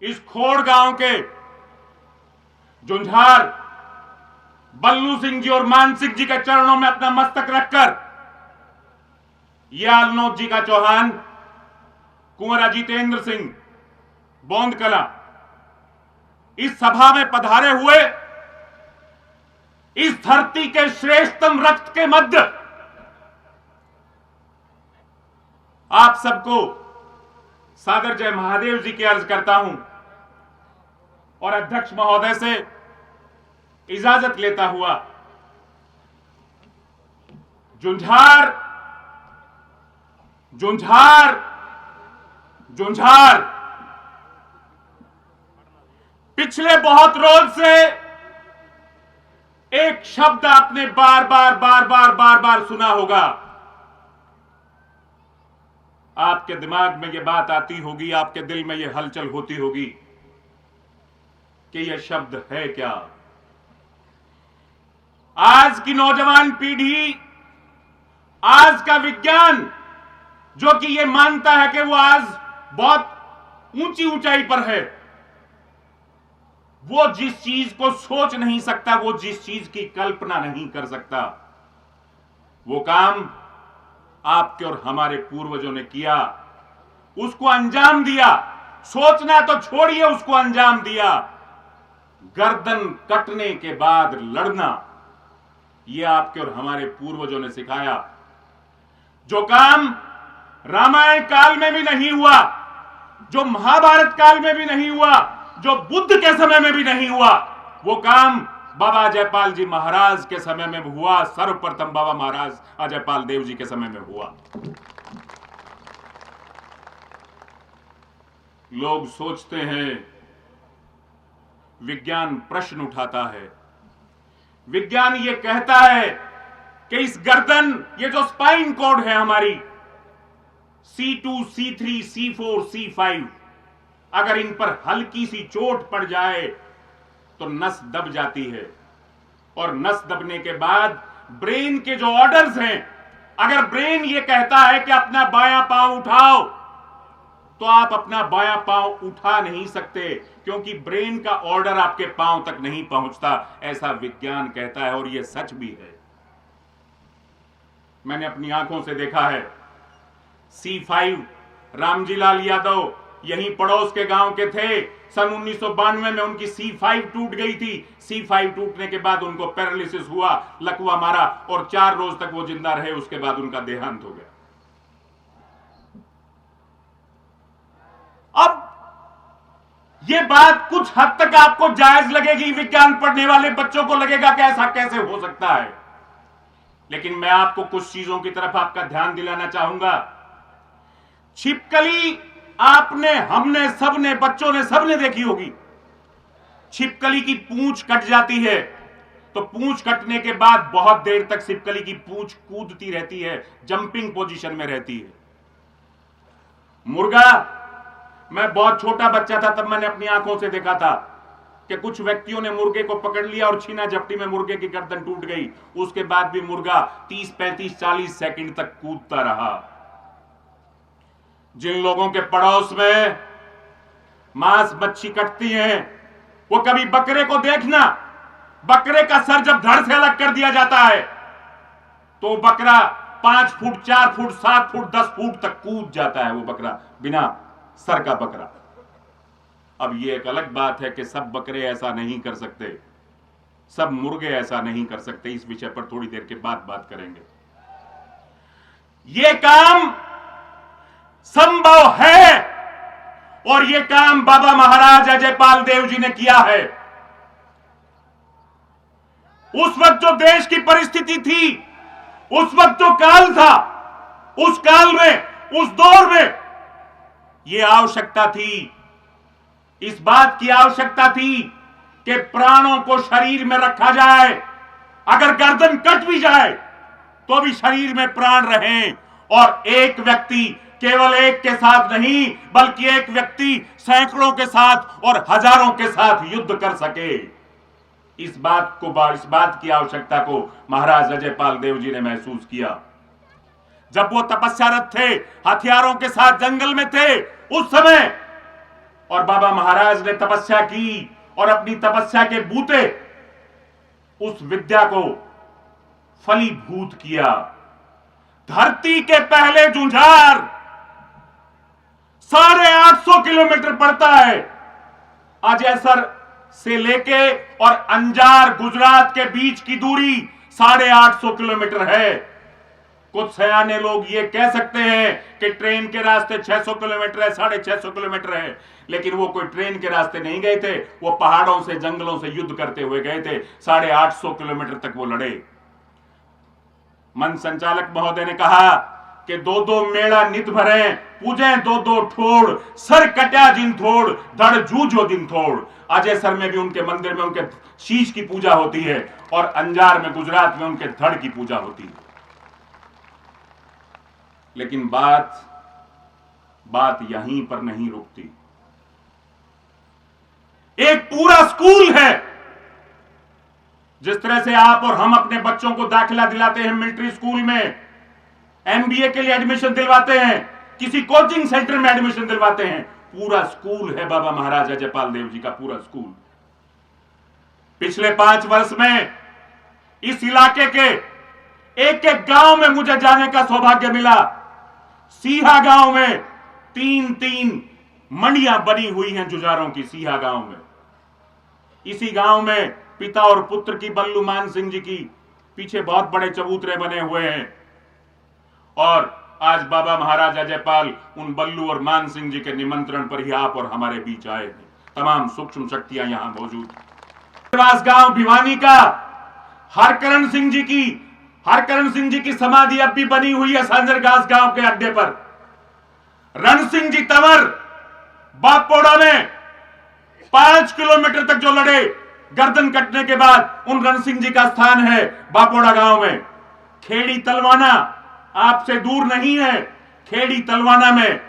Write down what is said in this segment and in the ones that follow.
इस खोड़ गांव के जुंझार बल्लू सिंह जी और मान सिंह जी के चरणों में अपना मस्तक रखकर यालनोद जी का चौहान, कुंवर जितेंद्र सिंह बोंदकला इस सभा में पधारे हुए इस धरती के श्रेष्ठतम रक्त के मध्य आप सबको सादर जय महादेव जी की अर्ज करता हूं और अध्यक्ष महोदय से इजाजत लेता हुआ जुंझार जुंझार जुंझार पिछले बहुत रोज से एक शब्द आपने बार बार सुना होगा। आपके दिमाग में यह बात आती होगी, आपके दिल में यह हलचल होती होगी कि यह शब्द है क्या। आज की नौजवान पीढ़ी, आज का विज्ञान जो कि यह मानता है कि वो आज बहुत ऊंची ऊंचाई पर है, वो जिस चीज को सोच नहीं सकता, वो जिस चीज की कल्पना नहीं कर सकता, वो काम आपके और हमारे पूर्वजों ने किया, उसको अंजाम दिया। सोचना तो छोड़िए, उसको अंजाम दिया। गर्दन कटने के बाद लड़ना, यह आपके और हमारे पूर्वजों ने सिखाया। जो काम रामायण काल में भी नहीं हुआ, जो महाभारत काल में भी नहीं हुआ, जो बुद्ध के समय में भी नहीं हुआ, वो काम बाबा जयपाल जी महाराज के समय में हुआ। सर्वप्रथम बाबा महाराज अजयपाल देव जी के समय में हुआ। लोग सोचते हैं, विज्ञान प्रश्न उठाता है, विज्ञान ये कहता है कि इस गर्दन, ये जो स्पाइन कॉर्ड है हमारी C2, C3, C4, C5, अगर इन पर हल्की सी चोट पड़ जाए तो नस दब जाती है, और नस दबने के बाद ब्रेन के जो ऑर्डर्स हैं, अगर ब्रेन ये कहता है कि अपना बायां पांव उठाओ, तो आप अपना बायां पांव उठा नहीं सकते, क्योंकि ब्रेन का ऑर्डर आपके पांव तक नहीं पहुंचता। ऐसा विज्ञान कहता है और यह सच भी है। मैंने अपनी आंखों से देखा है। C5 रामजीलाल यादव यहीं पड़ोस के गांव के थे। सन 1992 में उनकी C5 टूट गई थी। C5 टूटने के बाद उनको पैरालिसिस हुआ, लकवा मारा, और 4 रोज तक वो जिंदा रहे। उसके बाद उनका देहांत हो गया। अब ये बात कुछ हद तक आपको जायज लगेगी, विज्ञान पढ़ने वाले बच्चों को लगेगा कि ऐसा कैसे हो सकता है, लेकिन मैं आपको कुछ चीजों की तरफ आपका ध्यान दिलाना चाहूंगा। छिपकली आपने, हमने, सबने, बच्चों ने, सबने देखी होगी। छिपकली की पूंछ कट जाती है तो पूंछ कटने के बाद बहुत देर तक छिपकली की पूंछ कूदती रहती है, जंपिंग पोजीशन में रहती है। मुर्गा, मैं बहुत छोटा बच्चा था तब मैंने अपनी आंखों से देखा था कि कुछ व्यक्तियों ने मुर्गे को पकड़ लिया और छीना झपटी में मुर्गे की गर्दन टूट गई। उसके बाद भी मुर्गा 30, 35, 40 सेकंड तक कूदता रहा। जिन लोगों के पड़ोस में मांस मच्छी कटती है, वो कभी बकरे को देखना, बकरे का सर जब धड़ से अलग कर दिया जाता है तो बकरा 5 फुट, 4 फुट, 7 फुट, 10 फुट तक कूद जाता है। वो बकरा, बिना सर का बकरा। अब ये एक अलग बात है कि सब बकरे ऐसा नहीं कर सकते, सब मुर्गे ऐसा नहीं कर सकते। इस विषय पर थोड़ी देर के बाद बात करेंगे। ये काम संभव है और यह काम बाबा महाराज अजयपाल देव जी ने किया है। उस वक्त जो देश की परिस्थिति थी, उस वक्त जो काल था, उस काल में, उस दौर में यह आवश्यकता थी, इस बात की आवश्यकता थी कि प्राणों को शरीर में रखा जाए। अगर गर्दन कट भी जाए तो भी शरीर में प्राण रहें, और एक व्यक्ति केवल एक के साथ नहीं, बल्कि एक व्यक्ति सैकड़ों के साथ और हजारों के साथ युद्ध कर सके। इस बात की आवश्यकता को महाराज अजयपाल देव जी ने महसूस किया। जब वो तपस्यारत थे, हथियारों के साथ जंगल में थे, उस समय और बाबा महाराज ने तपस्या की और अपनी तपस्या के बूते उस विद्या को फलीभूत किया। धरती के पहले जुझार 850 किलोमीटर पड़ता है। अजयसर से लेके और अंजार गुजरात के बीच की दूरी 850 किलोमीटर है। कुछ सयाने लोग ये कह सकते हैं कि ट्रेन के रास्ते 600 किलोमीटर है, 650 किलोमीटर है, लेकिन वो कोई ट्रेन के रास्ते नहीं गए थे, वो पहाड़ों से जंगलों से युद्ध करते हुए गए थे। 850 किलोमीटर तक वो लड़े। मन संचालक महोदय ने कहा कि दो दो मेड़ा नित भरे, पूजे दो दो ठोड़, सर कट्या जिन थोड़, धड़ जूझो दिन थोड़। अजयसर में भी उनके मंदिर में उनके शीश की पूजा होती है और अंजार में गुजरात में उनके धड़ की पूजा होती है। लेकिन बात यहीं पर नहीं रुकती। एक पूरा स्कूल है। जिस तरह से आप और हम अपने बच्चों को दाखिला दिलाते हैं मिलिट्री स्कूल में, एमबीए के लिए एडमिशन दिलवाते हैं, किसी कोचिंग सेंटर में एडमिशन दिलवाते हैं, पूरा स्कूल है बाबा महाराज अजयपाल देव जी का पूरा स्कूल। पिछले 5 वर्ष में इस इलाके के एक एक गांव में मुझे जाने का सौभाग्य मिला। सीहा गांव में 3-3 मंडियां बनी हुई हैं जुझारों की। सीहा गांव में, इसी गांव में पिता और पुत्र की, बल्लू मान सिंह जी की, पीछे बहुत बड़े चबूतरे बने हुए हैं। और आज बाबा महाराज अजयपाल उन बल्लू और मान सिंह जी के निमंत्रण पर ही आप और हमारे बीच आए हैं। तमाम सूक्ष्म शक्तियां यहां मौजूद हैं। गांव भिवानी का हरकरण सिंह जी की समाधि अब भी बनी हुई है सांजरगास गांव के अड्डे पर। रण सिंह जी तंवर बापोड़ा में 5 किलोमीटर तक जो लड़े, गर्दन कटने के बाद उन रण सिंह जी का स्थान है बापोड़ा गांव में। खेड़ी तलवाना आपसे दूर नहीं है। खेड़ी तलवाना में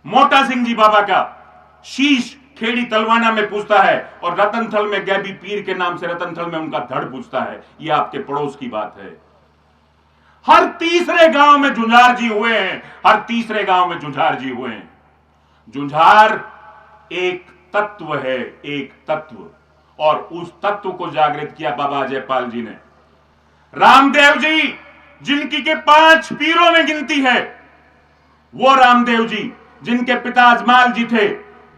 मोटा सिंह जी बाबा का शीश खेड़ी तलवाना में पूजता है और रतनथल में गैबी पीर के नाम से रतनथल में उनका धड़ पूजता है। यह आपके पड़ोस की बात है। हर तीसरे गांव में जुझार जी हुए हैं। हर तीसरे गांव में जुझार जी हुए हैं। जुझार एक तत्व है, एक तत्व, और उस तत्व को जागृत किया बाबा अजयपाल जी ने। रामदेव जी जिनकी के 5 पीरों में गिनती है, वो रामदेव जी जिनके पिता अजमाल जी थे,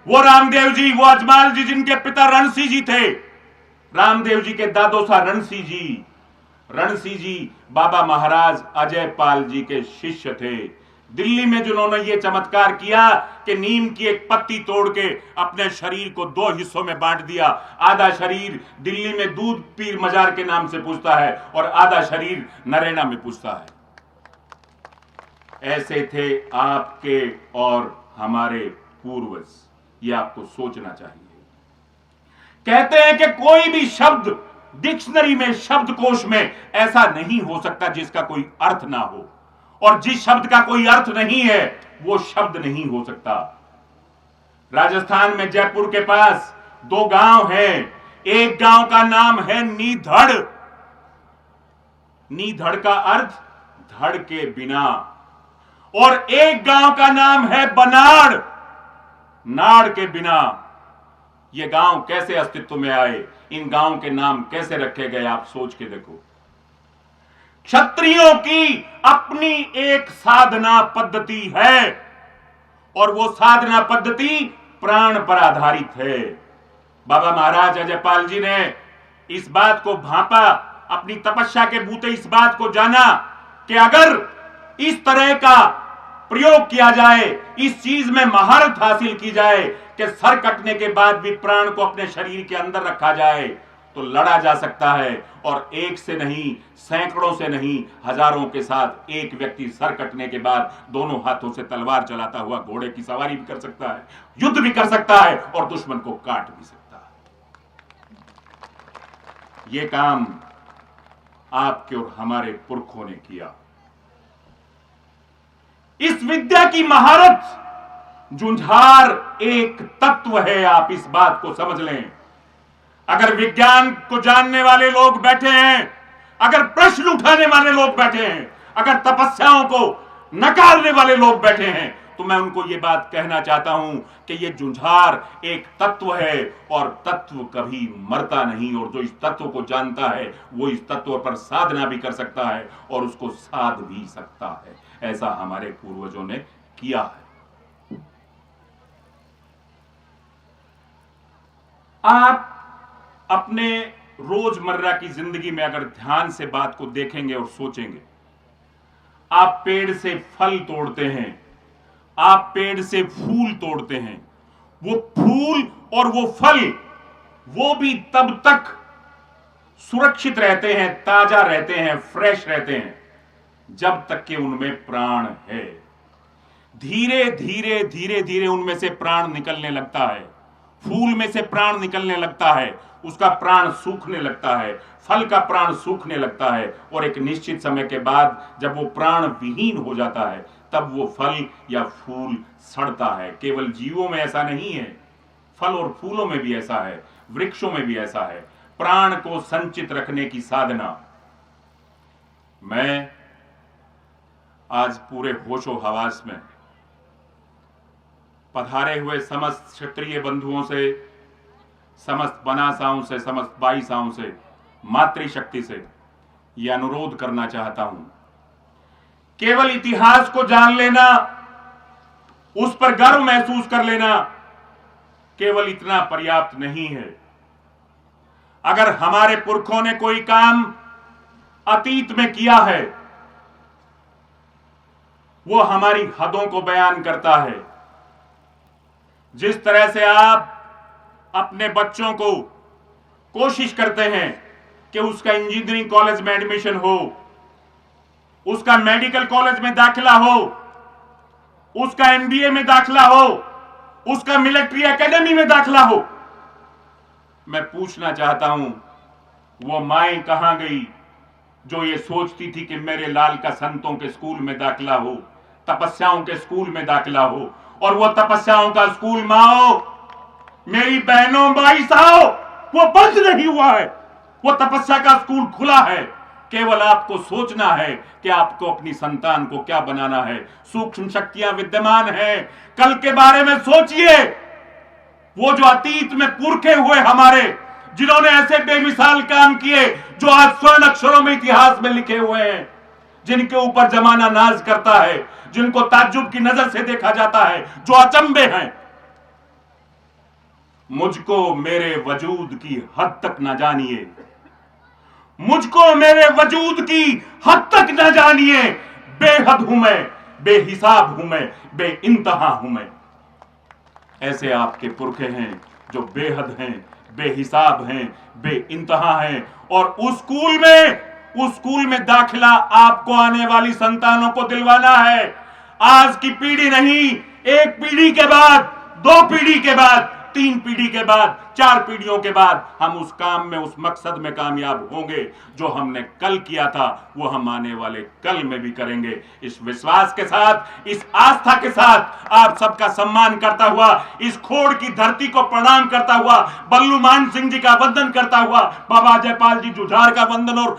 वो रामदेव जी, वो अजमाल जी जिनके पिता रणसी जी थे, रामदेव जी के दादोसा रणसी जी बाबा महाराज अजयपाल जी के शिष्य थे। दिल्ली में जिन्होंने ये चमत्कार किया कि नीम की एक पत्ती तोड़ के अपने शरीर को 2 हिस्सों में बांट दिया। आधा शरीर दिल्ली में दूध पीर मजार के नाम से पूजता है और आधा शरीर नरेना में पूजता है। ऐसे थे आपके और हमारे पूर्वज। ये आपको सोचना चाहिए। कहते हैं कि कोई भी शब्द डिक्शनरी में, शब्दकोश में ऐसा नहीं हो सकता जिसका कोई अर्थ ना हो, और जिस शब्द का कोई अर्थ नहीं है वो शब्द नहीं हो सकता। राजस्थान में जयपुर के पास 2 गांव हैं। एक गांव का नाम है नीधड़। नीधड़ का अर्थ धड़ के बिना। और एक गांव का नाम है बनाड़, नाड़ के बिना। ये गांव कैसे अस्तित्व में आए, इन गांव के नाम कैसे रखे गए, आप सोच के देखो। क्षत्रियों की अपनी एक साधना पद्धति है और वो साधना पद्धति प्राण पर आधारित है। बाबा महाराज अजयपाल जी ने इस बात को भांपा, अपनी तपस्या के बूते इस बात को जाना कि अगर इस तरह का प्रयोग किया जाए, इस चीज में महारत हासिल की जाए कि सर कटने के बाद भी प्राण को अपने शरीर के अंदर रखा जाए, तो लड़ा जा सकता है। और एक से नहीं, सैकड़ों से नहीं, हजारों के साथ एक व्यक्ति सर कटने के बाद दोनों हाथों से तलवार चलाता हुआ घोड़े की सवारी भी कर सकता है, युद्ध भी कर सकता है और दुश्मन को काट भी सकता है। यह काम आपके और हमारे पुरखों ने किया। इस विद्या की महारत, जुझार एक तत्व है। आप इस बात को समझ लें। अगर विज्ञान को जानने वाले लोग बैठे हैं, अगर प्रश्न उठाने वाले लोग बैठे हैं, अगर तपस्याओं को नकारने वाले लोग बैठे हैं, तो मैं उनको ये बात कहना चाहता हूं कि ये जुझार एक तत्व है और तत्व कभी मरता नहीं, और जो इस तत्व को जानता है वो इस तत्व पर साधना भी कर सकता है और उसको साध भी सकता है। ऐसा हमारे पूर्वजों ने किया है। आप अपने रोजमर्रा की जिंदगी में अगर ध्यान से बात को देखेंगे और सोचेंगे, आप पेड़ से फल तोड़ते हैं, आप पेड़ से फूल तोड़ते हैं, वो फूल और वो फल वो भी तब तक सुरक्षित रहते हैं, ताजा रहते हैं, फ्रेश रहते हैं जब तक कि उनमें प्राण है। धीरे धीरे धीरे धीरे उनमें से प्राण निकलने लगता है, फूल में से प्राण निकलने लगता है, उसका प्राण सूखने लगता है, फल का प्राण सूखने लगता है, और एक निश्चित समय के बाद जब वो प्राण विहीन हो जाता है तब वो फल या फूल सड़ता है। केवल जीवों में ऐसा नहीं है, फल और फूलों में भी ऐसा है, वृक्षों में भी ऐसा है। प्राण को संचित रखने की साधना। मैं आज पूरे होशो हवास में पधारे हुए समस्त क्षत्रिय बंधुओं से, समस्त बनासाओं से, समस्त बाईसाओं से, मातृशक्ति से यह अनुरोध करना चाहता हूं, केवल इतिहास को जान लेना, उस पर गर्व महसूस कर लेना, केवल इतना पर्याप्त नहीं है। अगर हमारे पुरखों ने कोई काम अतीत में किया है, वो हमारी हदों को बयान करता है। जिस तरह से आप अपने बच्चों को कोशिश करते हैं कि उसका इंजीनियरिंग कॉलेज में एडमिशन हो, उसका मेडिकल कॉलेज में दाखिला हो, उसका एमबीए में दाखिला हो, उसका मिलिट्री एकेडमी में दाखिला हो, मैं पूछना चाहता हूं वो माएं कहां गई जो ये सोचती थी कि मेरे लाल का संतों के स्कूल में दाखिला हो, तपस्याओं के स्कूल में दाखिला हो, और वो तपस्याओं का स्कूल माओ, मेरी बहनों, भाईसाओ, वो बंद नहीं हुआ है, वो तपस्या का स्कूल खुला है। केवल आपको सोचना है कि आपको अपनी संतान को क्या बनाना है। सूक्ष्म शक्तियां विद्यमान हैं, कल के बारे में सोचिए। वो जो अतीत में पुरखे हुए हमारे, जिन्होंने ऐसे बेमिसाल काम किए, जो आज स्वर्ण अक्षरों में इतिहास में लिखे हुए हैं, जिनके ऊपर जमाना नाज करता है, जिनको ताज्जुब की नजर से देखा जाता है, जो अचंभे हैं, मुझको मेरे वजूद की हद तक न जानिए, मुझको मेरे वजूद की हद तक न जानिए। बेहद हूं मैं, बेहिसाब हूं मैं, बेइंतहा हूं मैं। ऐसे आपके पुरखे हैं जो बेहद हैं, बेहिसाब हैं, बेइंतहा हैं, और उस स्कूल में दाखिला आपको आने वाली संतानों को दिलवाना है। आज की पीढ़ी नहीं, एक पीढ़ी के बाद, दो पीढ़ी के बाद, तीन पीढ़ी के बाद, चार पीढ़ियों के बाद हम उस काम में, उस मकसद में कामयाब होंगे। जो हमने कल किया था वो हम आने वाले कल में भी करेंगे। इस विश्वास के साथ, इस आस्था के साथ आप सबका सम्मान करता हुआ, इस खोड़ की धरती को प्रणाम करता हुआ, बल्लू मान सिंह जी का वंदन करता हुआ, बाबा जयपाल जी जुझार का वंदन और